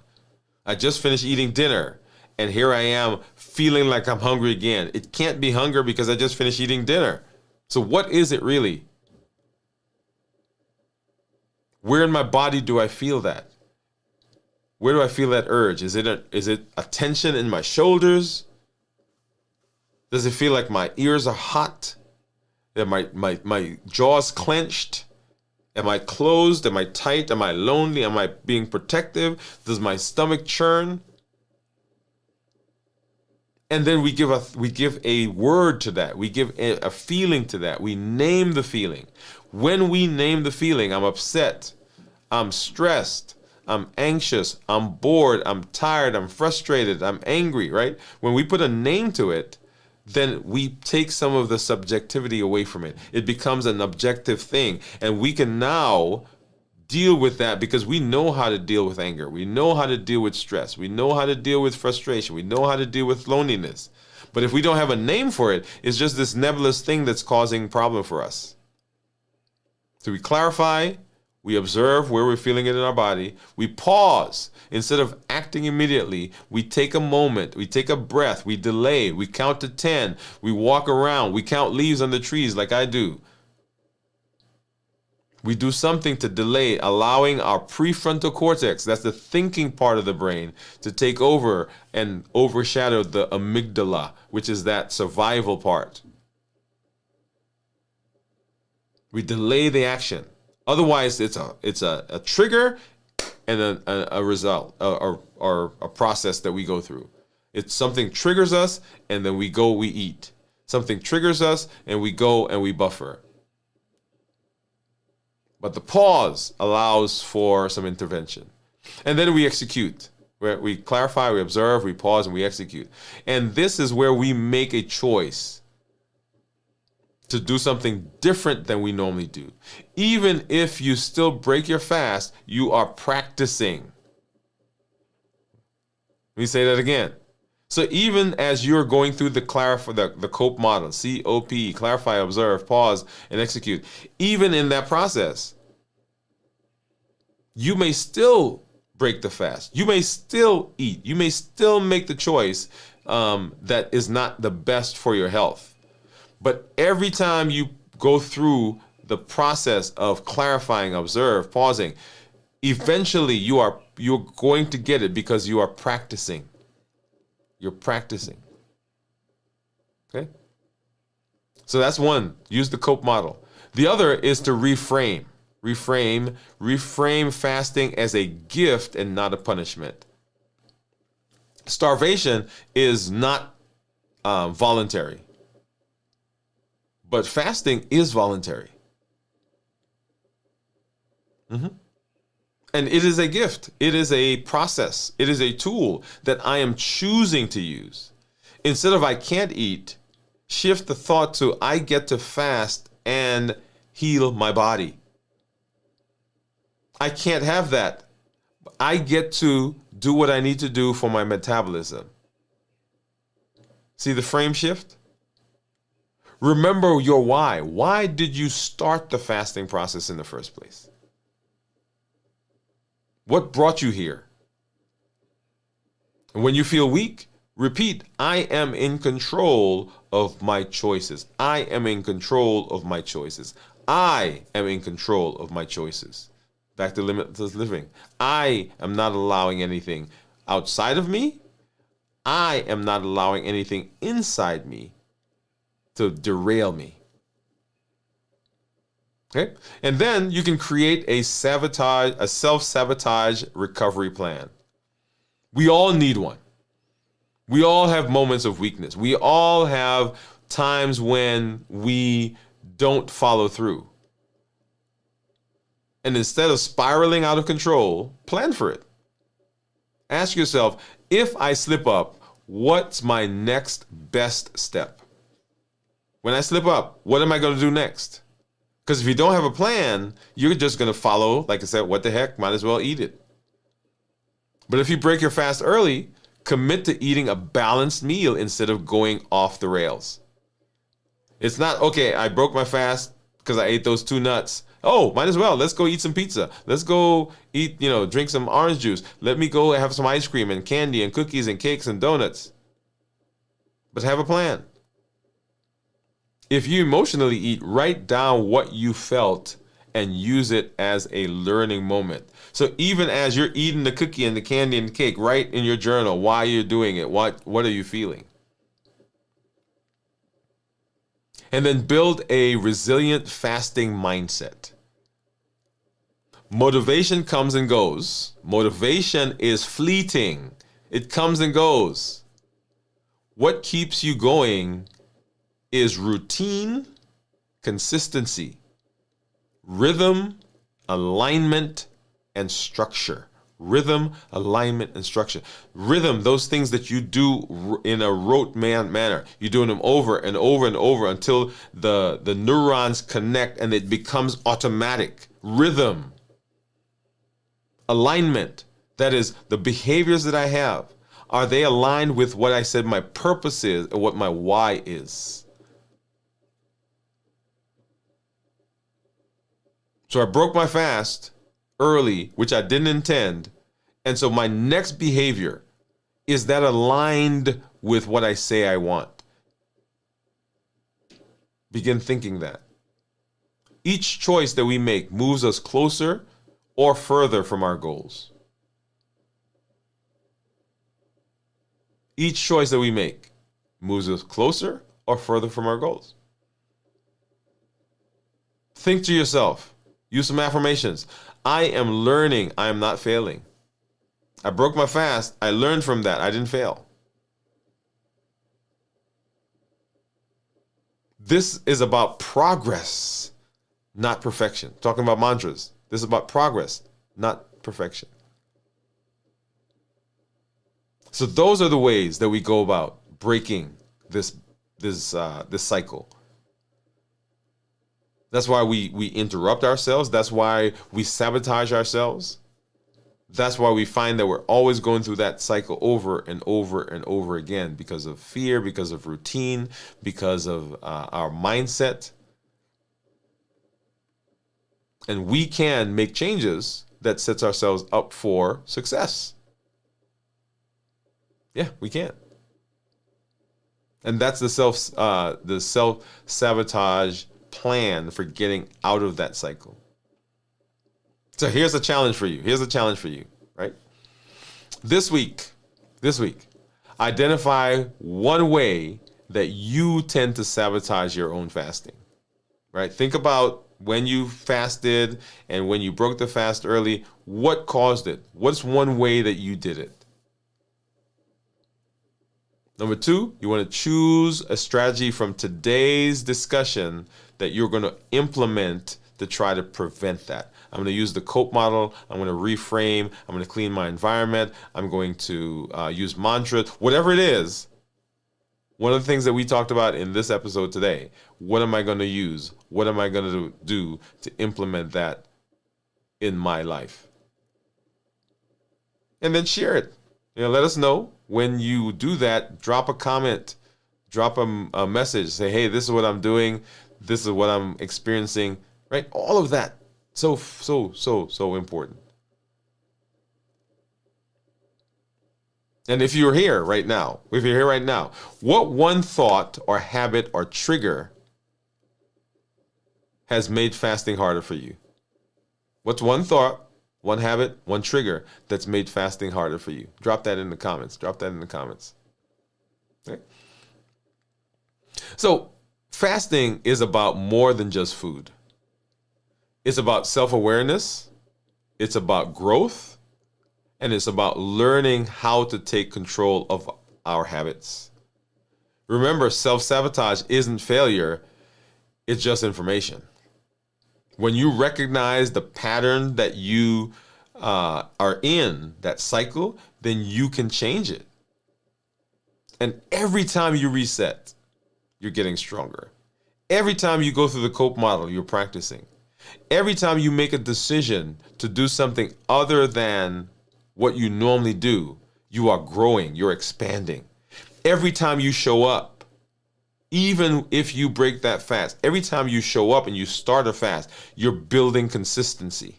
I just finished eating dinner and here I am feeling like I'm hungry again. It can't be hunger because I just finished eating dinner. So what is it really? Where in my body do I feel that? Where do I feel that urge? Is it a tension in my shoulders? Does it feel like my ears are hot? Am my jaws clenched? Am I closed? Am I tight? Am I lonely? Am I being protective? Does my stomach churn? And then we give a word to that. We give a feeling to that. We name the feeling. When we name the feeling, I'm upset, I'm stressed, I'm anxious, I'm bored, I'm tired, I'm frustrated, I'm angry, right? When we put a name to it, then we take some of the subjectivity away from it. It becomes an objective thing. And we can now deal with that because we know how to deal with anger. We know how to deal with stress. We know how to deal with frustration. We know how to deal with loneliness. But if we don't have a name for it, it's just this nebulous thing that's causing problem for us. So we clarify, we observe where we're feeling it in our body. We pause. Instead of acting immediately, we take a moment, we take a breath, we delay, we count to 10, we walk around, we count leaves on the trees like I do. We do something to delay, allowing our prefrontal cortex, that's the thinking part of the brain, to take over and overshadow the amygdala, which is that survival part. We delay the action. Otherwise, it's a trigger and a result or a process that we go through. It's something triggers us and then we eat. Something triggers us and we go and we buffer. But the pause allows for some intervention. And then we execute. We clarify, we observe, we pause, and we execute. And this is where we make a choice to do something different than we normally do. Even if you still break your fast, you are practicing. Let me say that again. So even as you're going through the COPE model, COPE, clarify, observe, pause, and execute, even in that process, you may still break the fast. You may still eat. You may still make the choice that is not the best for your health. But every time you go through the process of clarifying, observe, pausing, eventually you're going to get it because you are practicing. You're practicing. Okay? So that's one. Use the COPE model. The other is to reframe. Reframe fasting as a gift and not a punishment. Starvation is not voluntary, but fasting is voluntary. And it is a gift. It is a process. It is a tool that I am choosing to use. Instead of I can't eat, shift the thought to I get to fast and heal my body. I can't have that. I get to do what I need to do for my metabolism. See the frame shift? Remember your why. Why did you start the fasting process in the first place? What brought you here? And when you feel weak, repeat, I am in control of my choices. I am in control of my choices. I am in control of my choices. Back to limitless living. I am not allowing anything outside of me. I am not allowing anything inside me to derail me. Okay? And then you can create a self-sabotage recovery plan. We all need one. We all have moments of weakness. We all have times when we don't follow through. And instead of spiraling out of control, plan for it. Ask yourself, if I slip up, what's my next best step? When I slip up, what am I going to do next? Because if you don't have a plan, you're just going to follow, like I said, what the heck, might as well eat it. But if you break your fast early, commit to eating a balanced meal instead of going off the rails. It's not, okay, I broke my fast because I ate those 2 nuts. Oh, might as well. Let's go eat some pizza. Let's go eat, drink some orange juice. Let me go have some ice cream and candy and cookies and cakes and donuts. But have a plan. If you emotionally eat, write down what you felt and use it as a learning moment. So even as you're eating the cookie and the candy and the cake, write in your journal why you're doing it. What are you feeling? And then build a resilient fasting mindset. Motivation comes and goes. Motivation is fleeting. It comes and goes. What keeps you going is routine, consistency, rhythm, alignment, and structure. Rhythm, alignment, and structure. Rhythm, those things that you do in a rote manner. You're doing them over and over and over until the neurons connect and it becomes automatic. Rhythm. Alignment, that is the behaviors that I have. Are they aligned with what I said my purpose is and what my why is? So I broke my fast early, which I didn't intend. And so my next behavior, is that aligned with what I say I want? Begin thinking that. Each choice that we make moves us closer or further from our goals. Each choice that we make moves us closer or further from our goals. Think to yourself. Use some affirmations. I am learning. I am not failing. I broke my fast. I learned from that. I didn't fail. This is about progress, not perfection. Talking about mantras. This is about progress, not perfection. So those are the ways that we go about breaking this cycle. That's why we interrupt ourselves. That's why we sabotage ourselves. That's why we find that we're always going through that cycle over and over and over again because of fear, because of routine, because of our mindset. And we can make changes that sets ourselves up for success. Yeah, we can. And that's the self-sabotage plan for getting out of that cycle. So here's a challenge for you. Right? This week, identify one way that you tend to sabotage your own fasting, right? Think about when you fasted and when you broke the fast early, what caused it? What's one way that you did it? Number two, you want to choose a strategy from today's discussion that you're going to implement to try to prevent that. I'm going to use the COPE model. I'm going to reframe. I'm going to clean my environment. I'm going to use mantras, whatever it is. One of the things that we talked about in this episode today, what am I going to use? What am I going to do to implement that in my life? And then share it. Let us know. When you do that, drop a comment, drop a message, say, hey, this is what I'm doing. This is what I'm experiencing, right? All of that. So important. And if you're here right now, what one thought or habit or trigger has made fasting harder for you? What's one thought, one habit, one trigger that's made fasting harder for you? Drop that in the comments. Okay. So fasting is about more than just food. It's about self-awareness. It's about growth. And it's about learning how to take control of our habits. Remember, self-sabotage isn't failure. It's just information. When you recognize the pattern that you are in, that cycle, then you can change it. And every time you reset, you're getting stronger. Every time you go through the COPE model, you're practicing. Every time you make a decision to do something other than what you normally do, you are growing, you're expanding. Every time you show up, even if you break that fast, every time you show up and you start a fast, you're building consistency.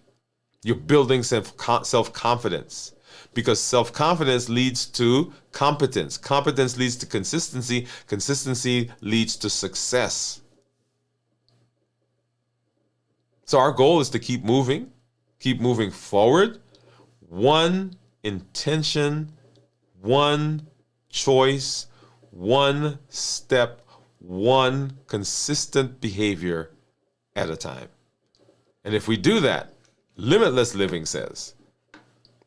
You're building self-confidence, because self-confidence leads to competence. Competence leads to consistency. Consistency leads to success. So our goal is to keep moving forward. One intention, one choice, one step, one consistent behavior at a time. And if we do that, Limitless Living says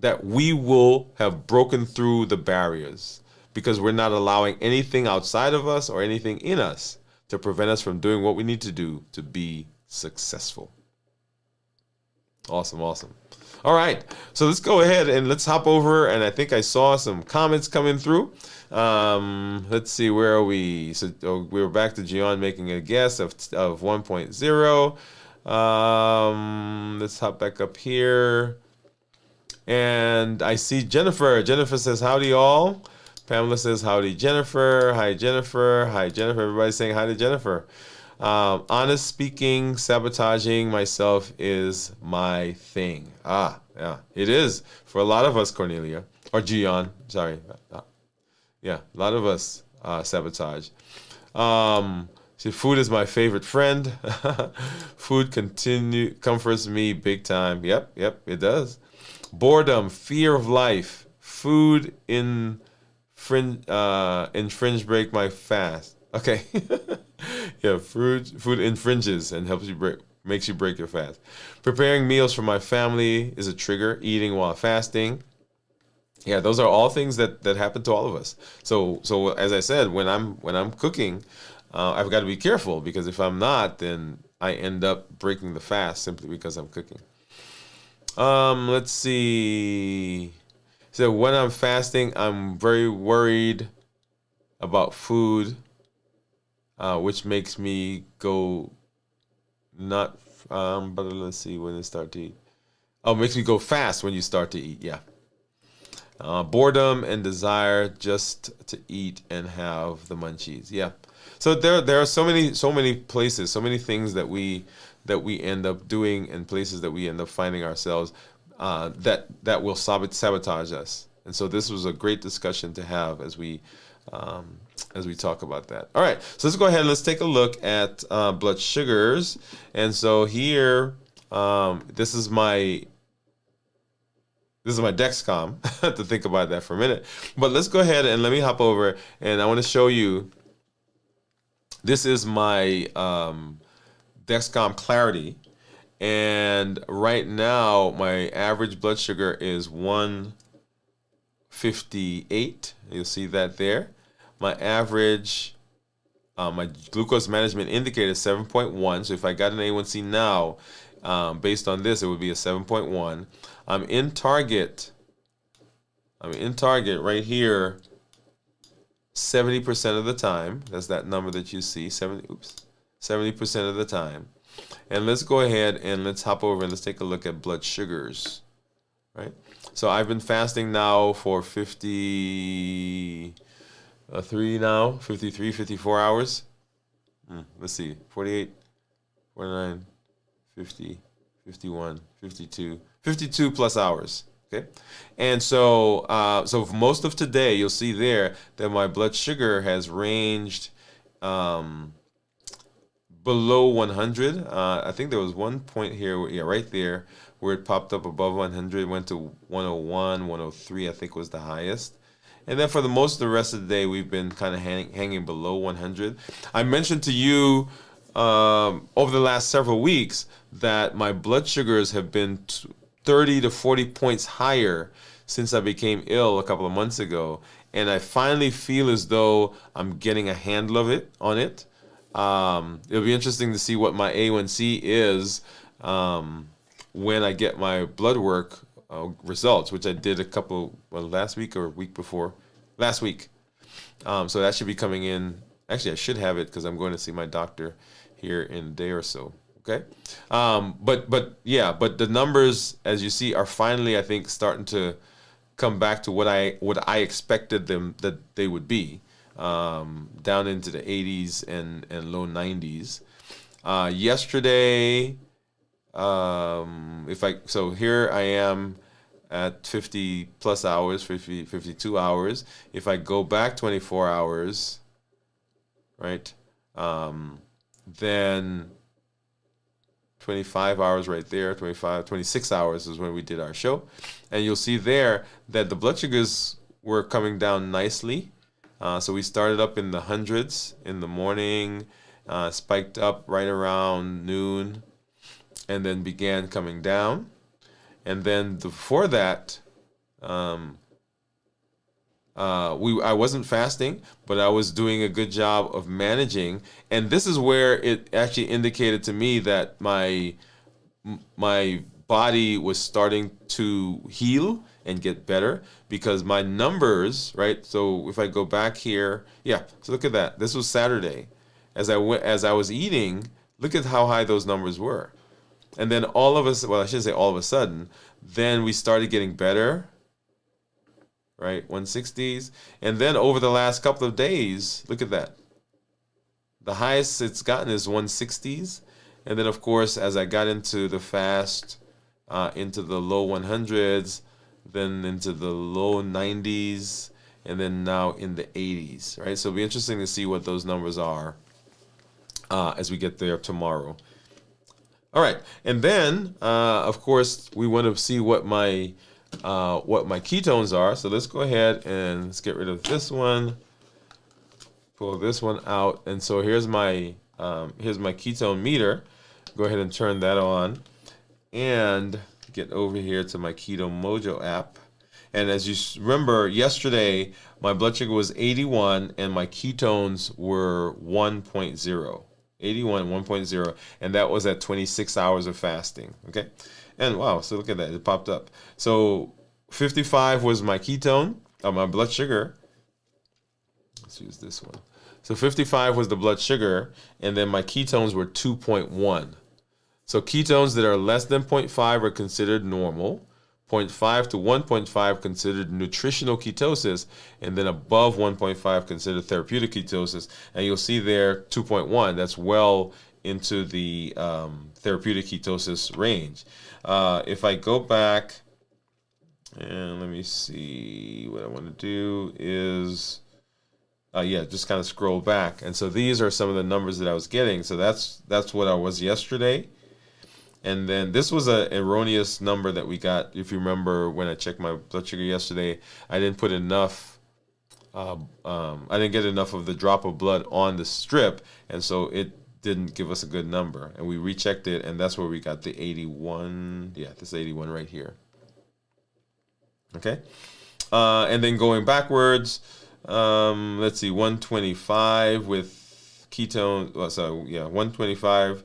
that we will have broken through the barriers, because we're not allowing anything outside of us or anything in us to prevent us from doing what we need to do to be successful. Awesome. All right, so let's go ahead and let's hop over. And I think I saw some comments coming through. Let's see, where are we? So we were back to Gian making a guess of 1.0. Let's hop back up here. And I see Jennifer. Jennifer says, howdy all. Pamela says, howdy Jennifer. Hi Jennifer. Hi Jennifer. Everybody's saying hi to Jennifer. Honest speaking, sabotaging myself is my thing. Yeah, it is for a lot of us, Cornelia. Or Gian, sorry. Yeah, a lot of us sabotage. See, food is my favorite friend. Food comforts me big time. Yep, it does. Boredom, fear of life. Food infringe break my fast. Okay. Yeah, food infringes and makes you break your fast. Preparing meals for my family is a trigger. Eating while fasting. Yeah, those are all things that happen to all of us. So as I said, when I'm cooking, I've got to be careful, because if I'm not, then I end up breaking the fast simply because I'm cooking. Let's see. So when I'm fasting, I'm very worried about food, which makes me go not. But let's see, when I start to eat. Oh, it makes me go fast when you start to eat. Yeah. Boredom and desire just to eat and have the munchies. Yeah. So there are so many places, so many things that we end up doing, and places that we end up finding ourselves that will sabotage us. And so this was a great discussion to have as we talk about that. All right, so let's go ahead and let's take a look at blood sugars. And so here, this is my Dexcom to think about that for a minute. But let's go ahead and let me hop over, and I want to show you This is my Dexcom Clarity. And right now, my average blood sugar is 158. You'll see that there. My average, my glucose management indicator is 7.1. So if I got an A1C now, based on this, it would be a 7.1. I'm in target. I'm in target right here 70% of the time. That's that number that you see, 70% of the time. And let's go ahead and let's hop over and let's take a look at blood sugars, right? So I've been fasting now for 53 now, 53, 54 hours. Let's see, 48, 49, 50, 51, 52, 52 plus hours. Okay, and so so for most of today, you'll see there that my blood sugar has ranged below 100. I think there was one point here, yeah, right there, where it popped up above 100, went to 101, 103, I think was the highest. And then for the most of the rest of the day, we've been kind of hanging below 100. I mentioned to you over the last several weeks that my blood sugars have been 30 to 40 points higher since I became ill a couple of months ago. And I finally feel as though I'm getting a handle of it on it. It'll be interesting to see what my A1C is when I get my blood work results, which I did last week or week before, last week. So that should be coming in. Actually, I should have it because I'm going to see my doctor here in a day or so. Okay, but the numbers, as you see, are finally, I think, starting to come back to what I expected them that they would be, down into the 80s and low 90s. Yesterday, so here I am at 50 plus hours, 52 hours. If I go back 24 hours, right, then 25 hours right there, 26 hours is when we did our show. And you'll see there that the blood sugars were coming down nicely. So we started up in the hundreds in the morning, spiked up right around noon, and then began coming down. And then before that, I wasn't fasting, but I was doing a good job of managing. And this is where it actually indicated to me that my body was starting to heal and get better, because my numbers, right? So if I go back here, yeah, so look at that. This was Saturday. As I was eating, look at how high those numbers were. And then all of us, well, I shouldn't say all of a sudden, then we started getting better, right? 160s. And then over the last couple of days, look at that. The highest it's gotten is 160s. And then, of course, as I got into the fast, into the low 100s, then into the low 90s, and then now in the 80s, right? So it'll be interesting to see what those numbers are as we get there tomorrow. All right, and then, of course, we want to see what my ketones are. So let's go ahead and let's get rid of this one, pull this one out, and so here's my ketone meter. Go ahead and turn that on, and get over here to my Keto Mojo app. And as you remember, yesterday my blood sugar was 81 and my ketones were 1.0. 81, 1.0, and that was at 26 hours of fasting. Okay, and wow, so look at that, it popped up. So 55 was my ketone, my blood sugar. Let's use this one. So 55 was the blood sugar, and then my ketones were 2.1. So ketones that are less than 0.5 are considered normal. 0.5 to 1.5 considered nutritional ketosis, and then above 1.5 considered therapeutic ketosis. And you'll see there 2.1, that's well into the therapeutic ketosis range. If I go back, and let me see, what I want to do is, just kind of scroll back. And so these are some of the numbers that I was getting. So that's what I was yesterday. And then this was an erroneous number that we got. If you remember when I checked my blood sugar yesterday, I didn't put enough I didn't get enough of the drop of blood on the strip, and so it didn't give us a good number. And we rechecked it, and that's where we got the 81. Yeah, this 81 right here. Okay, and then going backwards, let's see, 125 with ketones. Well, so yeah, 125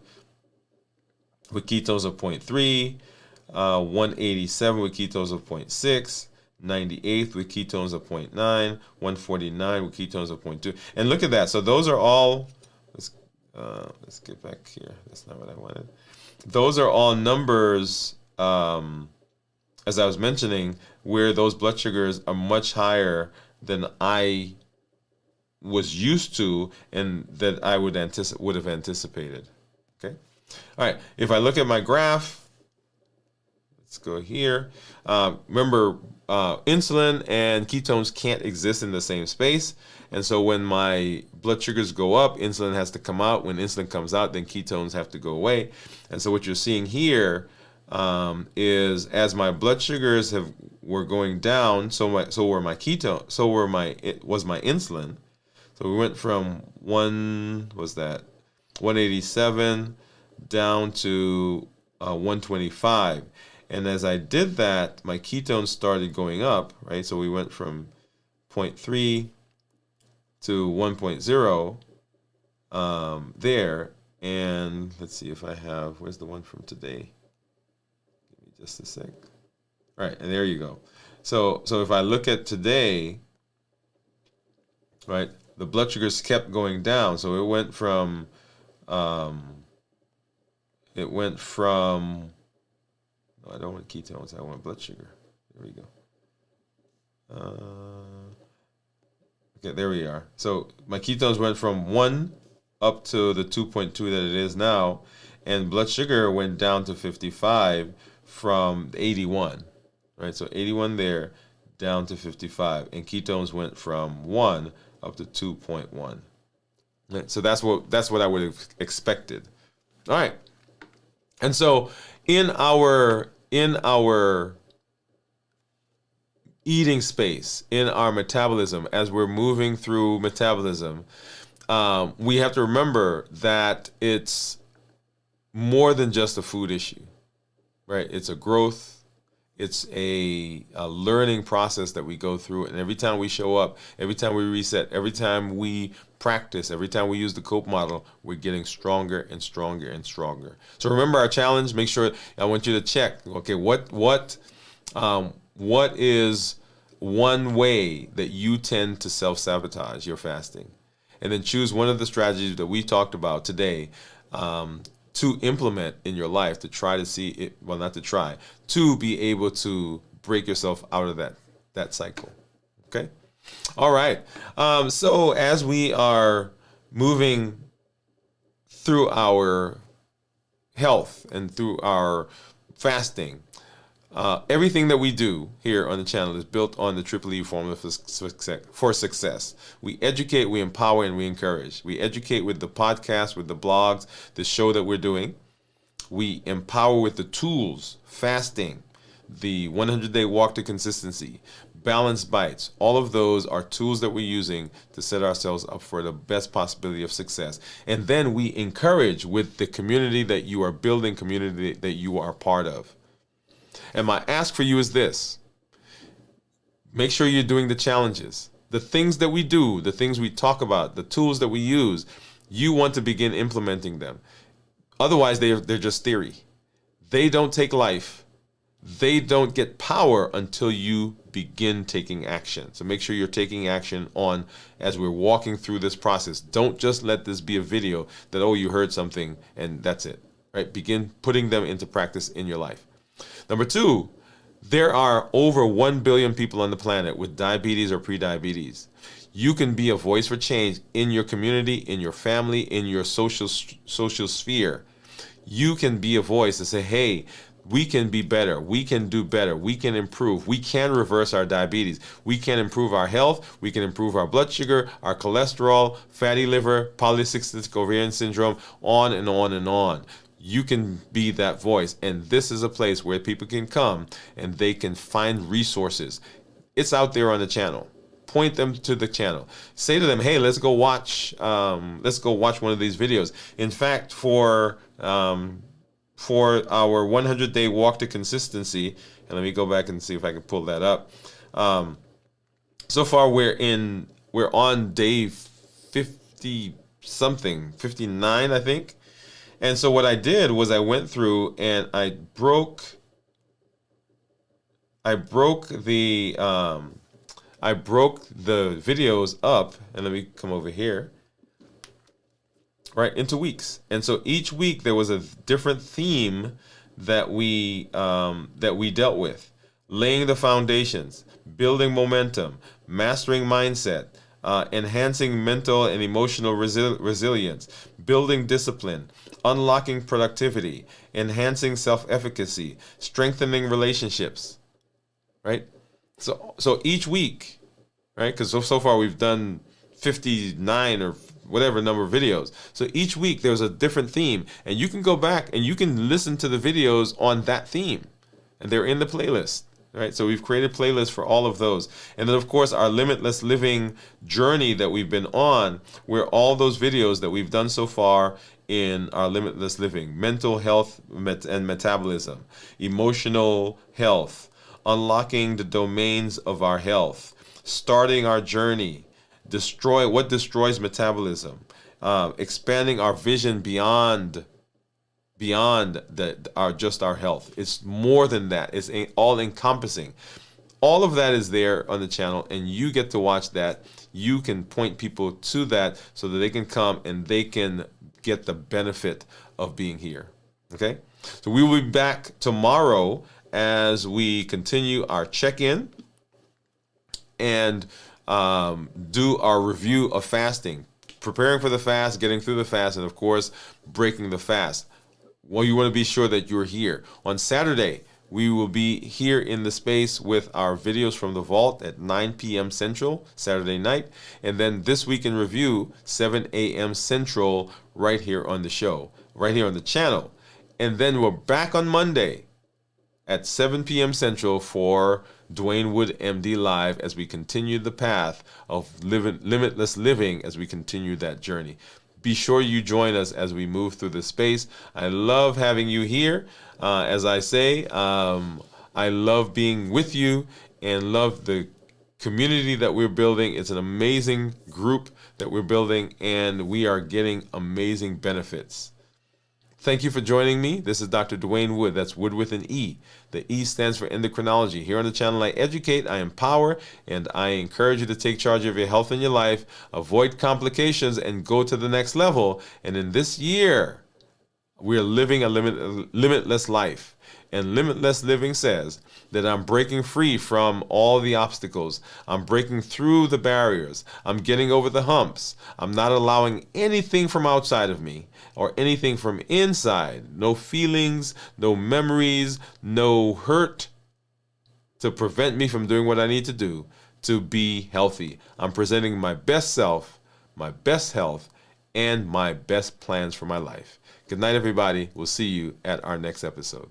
with ketones of 0.3, 187 with ketones of 0.6. 98th with ketones of 0.9, 149 with ketones of 0.2. And look at that. So those are all, let's get back here. That's not what I wanted. Those are all numbers, as I was mentioning, where those blood sugars are much higher than I was used to and that I would have anticipated. Okay. All right. If I look at my graph, let's go here. Remember, insulin and ketones can't exist in the same space. And so when my blood sugars go up, insulin has to come out. When insulin comes out, then ketones have to go away. And so what you're seeing here is as my blood sugars were going down, so were my insulin. So we went from 187 down to 125. And as I did that, my ketones started going up, right? So we went from 0.3 to 1.0 there. And let's see if I have, where's the one from today? Give me just a sec. All right, and there you go. So if I look at today, right, the blood sugars kept going down. So it went from no, I don't want ketones. I want blood sugar. There we go. Okay, there we are. So my ketones went from 1 up to the 2.2 that it is now, and blood sugar went down to 55 from 81, right? So 81 there, down to 55, and ketones went from 1 up to 2.1. Right? So that's what I would have expected. All right, and so in our eating space, in our metabolism, as we're moving through metabolism, we have to remember that it's more than just a food issue, right? It's a growth, it's a learning process that we go through. And every time we show up, every time we reset, every time we practice, every time we use the COPE model, we're getting stronger and stronger and stronger. So remember our challenge. Make sure, I want you to check, okay, what is one way that you tend to self-sabotage your fasting? And then choose one of the strategies that we talked about today to implement in your life to try to see it, well, not to try, to be able to break yourself out of that cycle. Okay? All right. So as we are moving through our health and through our fasting, everything that we do here on the channel is built on the Triple E formula for success. We educate, we empower, and we encourage. We educate with the podcast, with the blogs, the show that we're doing. We empower with the tools, fasting, the 100-day walk to consistency, balanced bites. All of those are tools that we're using to set ourselves up for the best possibility of success. And then we encourage with the community that you are building, community that you are part of. And my ask for you is this: make sure you're doing the challenges. The things that we do, the things we talk about, the tools that we use, you want to begin implementing them. Otherwise, they're just theory. They don't take life. They don't get power until you begin taking action. So make sure you're taking action on as we're walking through this process. Don't just let this be a video that, oh, you heard something and that's it. Right? Begin putting them into practice in your life. Number 2, there are over 1 billion people on the planet with diabetes or prediabetes. You can be a voice for change in your community, in your family, in your social sphere. You can be a voice to say, hey, we can be better. We can do better. We can improve. We can reverse our diabetes. We can improve our health. We can improve our blood sugar, our cholesterol, fatty liver, polycystic ovarian syndrome, on and on and on. You can be that voice. And this is a place where people can come and they can find resources. It's out there on the channel. point them to the channel. Say to them, hey, let's go watch one of these videos. In fact, for our 100-day walk to consistency, and let me go back and see if I can pull that up. So far we're on day 50 something, 59, I think. And so what I did was I went through and I broke the videos up, and let me come over here, right, into weeks. And so each week there was a different theme that we dealt with: laying the foundations, building momentum, mastering mindset, enhancing mental and emotional resilience, building discipline, unlocking productivity, enhancing self-efficacy, strengthening relationships. Right? So each week, right? Because so far we've done 59 or whatever number of videos. So each week there's a different theme, and you can go back and you can listen to the videos on that theme, and they're in the playlist. Right? So we've created playlists for all of those. And then, of course, our limitless living journey that we've been on, where all those videos that we've done so far in our limitless living: mental health and metabolism, emotional health, unlocking the domains of our health, starting our journey, what destroys metabolism, expanding our vision beyond our health. It's more than that. It's all encompassing. All of that is there on the channel, and you get to watch that. You can point people to that so that they can come and they can get the benefit of being here. Okay? So we will be back tomorrow as we continue our check-in and do our review of fasting, preparing for the fast, getting through the fast, and of course, breaking the fast. Well, you want to be sure that you're here. On Saturday, we will be here in the space with our videos from the vault at 9 p.m. Central, Saturday night. And then This Week in Review, 7 a.m. Central, right here on the show, right here on the channel. And then we're back on Monday at 7 p.m. Central for Dwain Woode, MD Live, as we continue the path of limitless living, as we continue that journey. Be sure you join us as we move through this space. I love having you here. As I say, I love being with you and love the community that we're building. It's an amazing group that we're building, and we are getting amazing benefits. Thank you for joining me. This is Dr. Dwain Woode. That's Wood with an E. The E stands for endocrinology. Here on the channel, I educate, I empower, and I encourage you to take charge of your health and your life, avoid complications, and go to the next level. And in this year, we're living a limitless life. And limitless living says that I'm breaking free from all the obstacles. I'm breaking through the barriers. I'm getting over the humps. I'm not allowing anything from outside of me or anything from inside. No feelings, no memories, no hurt to prevent me from doing what I need to do to be healthy. I'm presenting my best self, my best health, and my best plans for my life. Good night, everybody. We'll see you at our next episode.